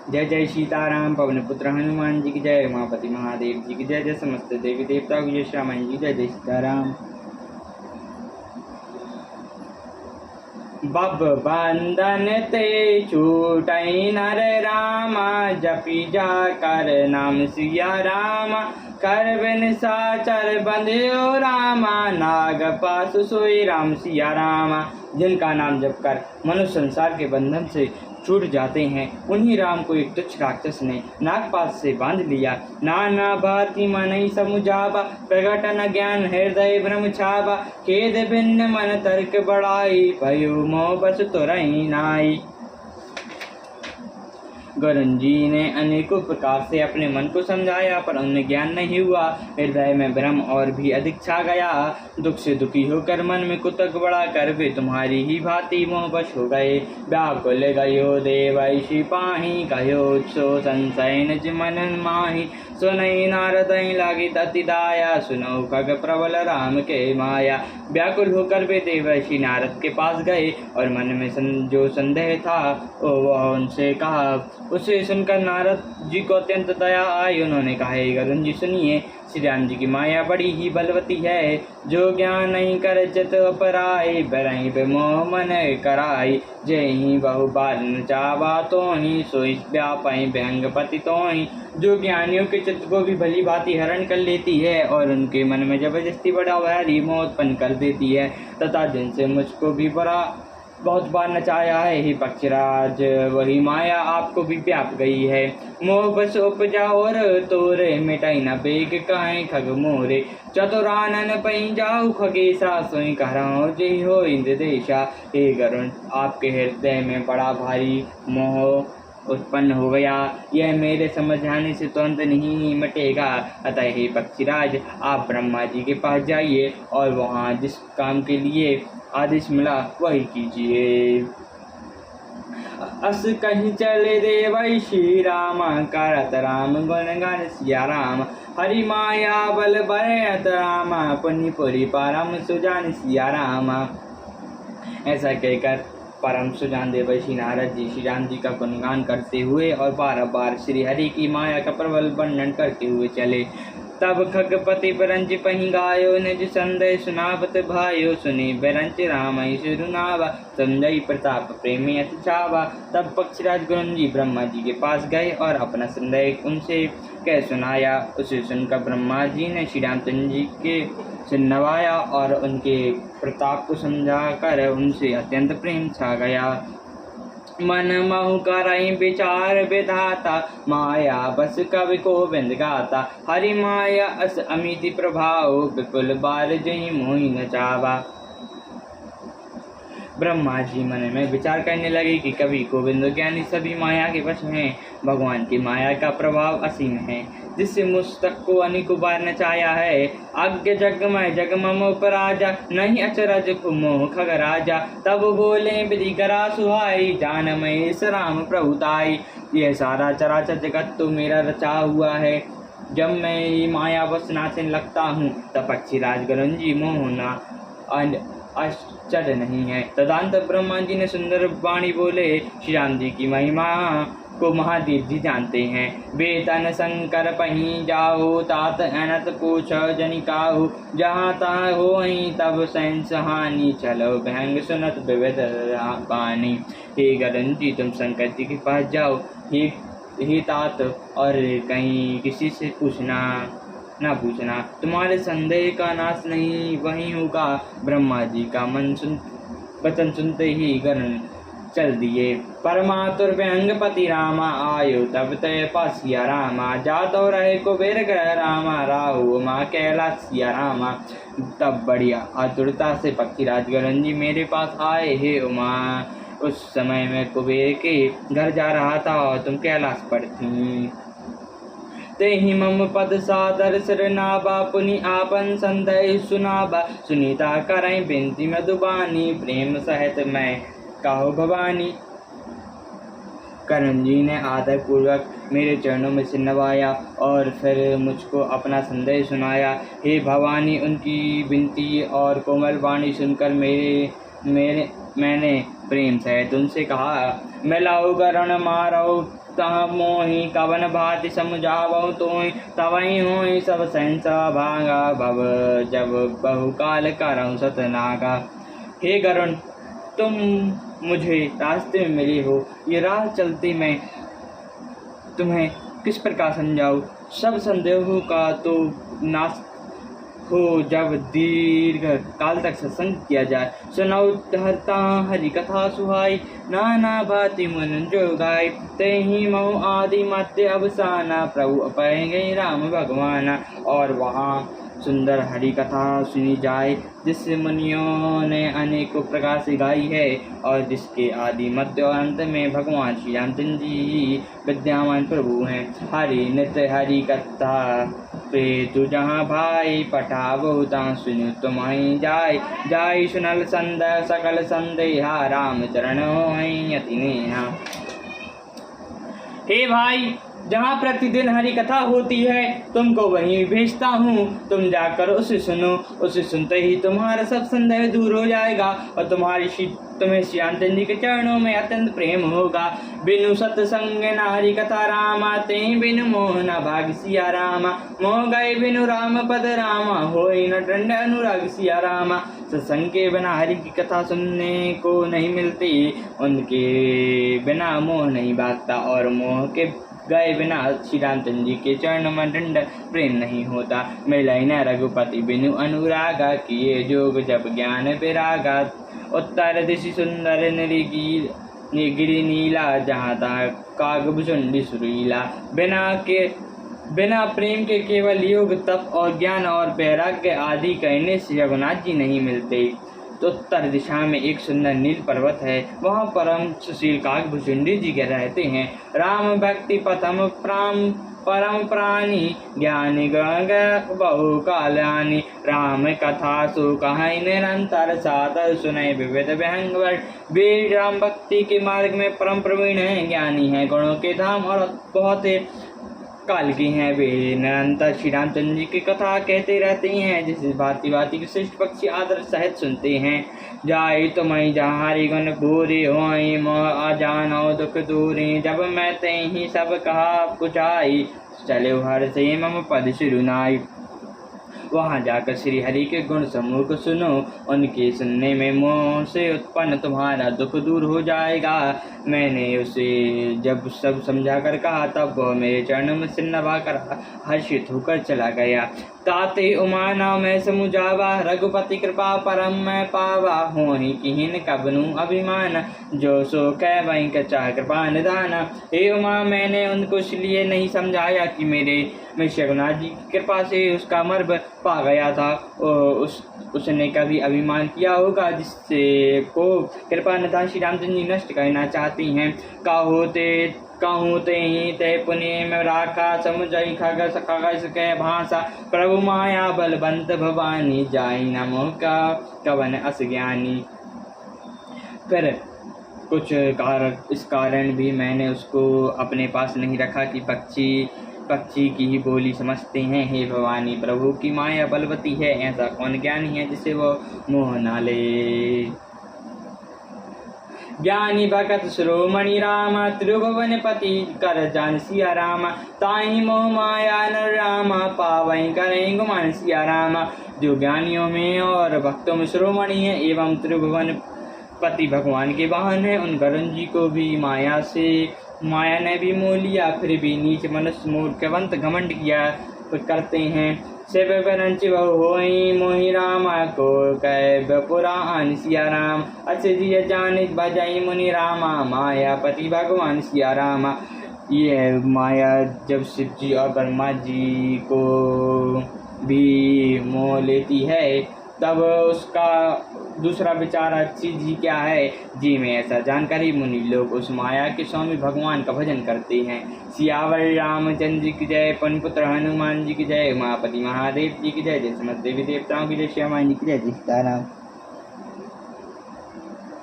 जय जय सीताराम। पवन पुत्र हनुमान जी की जय। उमापति महादेव जी की जय। जय समस्त देवी देवता की जय। श्री रामायण जी जय जय सीताराम। बब बंदन ते छूटई नर रामा, जपी जा कर नाम सिया रामा। कर बिन साचर बंध्यो रामा, नाग पास सोई राम सिया रामा। जिनका नाम जप कर मनुष्य संसार के बंधन से छूट जाते हैं, उन्हीं राम को एक तुच्छ राक्षस ने नागपात से बांध लिया। नाना भांति मनई समुझावा, प्रगट न ज्ञान हृदय भ्रम छावा। खेद भिन्न मन तर्क बढ़ाई, भयो मोह बस तुरई नाई। गरुण जी ने अनेकों प्रकार से अपने मन को समझाया, पर उन्हें ज्ञान नहीं हुआ। हृदय में भ्रम और भी अधिक छा गया। दुख से दुखी होकर मन में कुतक बढ़ा कर वे तुम्हारी ही भांति मोहवश हो गए। व्याकुल गयो देवै सिपाही, कहो सो संशय निज मन माही। सुनई नारद लागी तति दाया, सुनो खग प्रबल राम के माया। व्याकुल होकर वे देवर्षि नारद के पास गए और मन में जो संदेह था वह उनसे कहा। उसे सुनकर नारद जी को अत्यंत दया आई। उन्होंने कहा, गरुण जी सुनिए, श्री राम जी की माया बड़ी ही बलवती है। जो ज्ञान नहीं कर चित अपराई, बरई बेमोह मन कराई। जय ही बहु बार न चावा, तो ही सोई व्यापई भयंगपति तो ही। जो ज्ञानियों के चित्त को भी भली भांति हरण कर लेती है और उनके मन में जबरदस्ती बड़ा भारी मोह उत्पन्न कर देती है, तथा जिनसे मुझको भी बड़ा बहुत बार नचाया है, ही पक्षराज वही माया आपको भी व्याप गई है। मोह बस उपजा और तोरे, मिटाई न बेग काहे खग मोरे। चतुरानन पई जाऊ खगेशा, सोई कहराओ जय हो इंद्र देशा। हे गरुण, आपके हृदय में बड़ा भारी मोह उत्पन्न हो गया, यह मेरे समझाने से तुरंत नहीं मिटेगा। अतः हे पक्षीराज, आप ब्रह्मा जी के पास जाइए और वहाँ जिस काम के लिए आदेश मिला वही कीजिए। अस कहीं चले देवै श्री राम, करत राम गुण गान सिया राम। हरि माया बल बरत राम, पुनि पुरी परम सुजान सिया राम। ऐसा कहकर परम सुजान देव श्री नारद जी श्री राम जी का गुणगान करते हुए और बार बार श्री हरि की माया का प्रबल वर्णन करते हुए चले। तब खगपति बिरंच पही गायो, निज संदेह सुनावत भायो। सुनी बिरंच रामई सुरुनावा, संजय प्रताप प्रेमी अति चावा। तब पक्षीराज गरुण जी ब्रह्मा जी के पास गए और अपना संदेह उनसे कह सुनाया। उसे सुनकर ब्रह्मा जी ने श्री रामचंद्र जी के से नवाया और उनके प्रताप को समझाकर उनसे अत्यंत प्रेम छा गया। मन महु करई विचार विधाता, माया बस कवि गोविंद गाता। हरि माया अस अमिति प्रभाव, विपुल बार जही मोहि न चावा। ब्रह्मा जी मन में विचार करने लगे कि कवि गोविंद ज्ञानी सभी माया के वश हैं। भगवान की माया का प्रभाव असीम है, जिससे मुझ तक को अनेकों बार नचाया है। अज्ञ जगमय जगमम उपराजा, नहीं अचरज मोह खग राजा। तब बोले विधि करा सुहाई, जान महेश राम प्रभुताई। यह सारा चराचर जगत तो मेरा रचा हुआ है। जब मैं ये माया बस नाचने लगता हूँ तब पक्षीराज गरुण जी मोहना आश्चर्य नहीं है। तदंतर ब्रह्मा जी ने सुंदर वाणी बोले, श्री राम जी की महिमा को महादेव जी जानते हैं। वेतन शंकर पही जाओ, तात अनत पूछ जनिकाहु। जहाँ तहाँ हो तब सहन हानि, चलो भयंग सुनत विविध पानी। हे गरुण जी, तुम शंकर जी के पास जाओ। हे तात, और कहीं किसी से ना पूछना, तुम्हारे संदेह का नाश नहीं वहीं होगा। ब्रह्मा जी का वचन सुनते ही गरुण चल दिए। परमातुर व्यंगपति रामा, आयो तब तय पासिया रामा। जातो रहे कुबेर ग्रह रामा, राहु माँ कैलाश सिया रामा। तब बढ़िया आतुरता से पक्षीराज गरुण जी मेरे पास आए। हे उमा, उस समय मैं कुबेर के घर जा रहा था और तुम कैलाश पर थी। तेहि मम पद सादर सिरनावा, पुनि आपन संदेह सुनावा। सुनीता करई बिनती मधुबानी, प्रेम सहित मैं कहो भवानी। करण जी ने आदर पूर्वक मेरे चरणों में सिर नवाया और फिर मुझको अपना संदेह सुनाया। हे भवानी, उनकी विनती और कोमल वाणी सुनकर मेरे मैंने प्रेम से तुमसे कहा, मिलाऊ गरण मारो तह मोहि, कवन भाति समझावो तोहि, तवहि होहि सब सहसा भागा, भव जब बहुकाल करऊँ सतनागा। हे गरुण, तुम मुझे रास्ते में मिले हो, ये राह चलते मैं तुम्हें किस प्रकार समझाऊं। सब संदेहों का तो नाश हो जब दीर्घ काल तक सत्संग किया जाए। सुनाओ हरता हरि कथा सुहाई, नाना भांति मन जो गाय, तेहि मऊ आदि मध्य अवसाना, प्रभु अपय गए राम भगवाना। और वहाँ सुंदर हरि कथा सुनी जाए, जिससे मुनियों ने अनेकों प्रकार से गाई है, और जिसके आदि मध्य और अंत में भगवान श्री रामचंद्र जी विद्यमान प्रभु हैं। हरि नित्य हरि कथा पे तू जहाँ भाई, पठावो ता सुनु तुम्हारी जाय, जाय सुनल संदेह सकल संदेहा, राम चरण होई अति नेहा। हे भाई, जहाँ प्रतिदिन हरि कथा होती है, तुमको वहीं भेजता हूँ, तुम जाकर उसे सुनो। उसे सुनते ही तुम्हारा सब संदेह दूर हो जाएगा, और तुम्हें श्री रामचंद्र जी के चरणों में अत्यंत प्रेम होगा। बिनु सत्संग न हरि कथा रामा, ते बिनु मोह न भाग सिया रामा, मोह गए बिनु राम पद रामा, होई न दंड अनुराग सिया रामा। सत्संग के बिना हरि की कथा सुनने को नहीं मिलती, उनके बिना मोह नहीं भागता, और मोह के गए बिना श्री रामचंद्र जी के चरणों में दंड प्रेम नहीं होता। मिलई न रघुपति बिनु अनुरागा, किए जोग जब ज्ञान विरागा। उत्तर दिशि सुंदर गिरि नीला, जहाँ तहाँ कागभुजुंडी सुरीला। बिना प्रेम के केवल योग तप और ज्ञान और वैराग्य आदि कहने से जगन्नाथ जी नहीं मिलते। तो उत्तर दिशा में एक सुंदर नील पर्वत है, वहाँ परम सुशील कागभुजुंडी जी के रहते हैं। राम भक्ति पथम परम प्राणी, ज्ञानी गण बहु काल्यानि, राम कथा सु कहाई निरंतर, सादर सुनय विविध व्यंग। वीर राम भक्ति के मार्ग में परम प्रवीण है, ज्ञानी है, गुणों के धाम और बहुत काल की हैं। वे निरंतर श्री रामचंद्र जी की कथा कहते रहते हैं, जिसे भांति भांति के श्रेष्ठ पक्षी आदर सहित सुनते हैं। जाई तुम्हें जहाँ हरि गुण पूरी होई, मोह अजानो दुख दूरी, जब मैं तेहि सब कहा पुछाई, चले हर से मम पद शिरुनाई। वहाँ जाकर श्री हरि के गुण समूह को सुनो, उनके सुनने में मोह से उत्पन्न तुम्हारा दुख दूर हो जाएगा। मैंने उसे जब सब समझा कर कहा, तब वह मेरे चरणों में सिर नभाकर हर्षित होकर चला गया। ताते उमा नाम मैं समुझावा, रघुपति कृपा परम मैं पावा, होहि किहिन कबनु अभिमान, जो सो कह वहीं कचा कृपा निदाना। हे उमा, मैंने उनको इसलिए नहीं समझाया कि मैं जगन्नाथ जी की कृपा से उसका मर्म पा गया था। उसने कभी अभिमान किया होगा, जिससे को कृपा निधान श्री रामचंद्र जी नष्ट करना चाहती हैं। कहूँ ते ही ते पुण्य में राखा, समुझई खग सके भाषा, प्रभु माया बलवंत भवानी, जाई न मोह का कवन अस ज्ञानी। फिर इस कारण भी मैंने उसको अपने पास नहीं रखा कि पक्षी की ही बोली समझते हैं। हे भवानी, प्रभु की माया बलवती है, ऐसा कौन ज्ञानी है जिसे वो मोह न ले। ज्ञानी भगत शिरोमणि राम, त्रिभुवन पति कर जान सिया राम, ताहि मोह माया न राम, पावई करें गुमान सिया राम। जो ज्ञानियों में और भक्तों में शिरोमणि है एवं त्रिभुवन पति भगवान के वाहन है, उन गरुण जी को भी माया ने भी मोह लिया, फिर भी नीच मनुष्य मूर्खवंत घमंड किया करते हैं। शिव बरंच बहु होई मोहि रामा, को कह पुराण सिया राम, अच्छे जी जान बजाई मुनि रामा, मायापति भगवान सिया रामा। ये माया जब शिव जी और ब्रह्मा जी को भी मोह लेती है, तब उसका दूसरा विचार अच्छी जी क्या है। जी में ऐसा जानकारी मुनि लोग उस माया के स्वामी भगवान का भजन करते हैं। सियावर रामचंद्र जी की जय, पवन पुत्र हनुमान जी की जय, उमापति महादेव जी की जय, जय समस्त देवी देवताओं की जय, श्यामा जी की जय, जय सीताराम।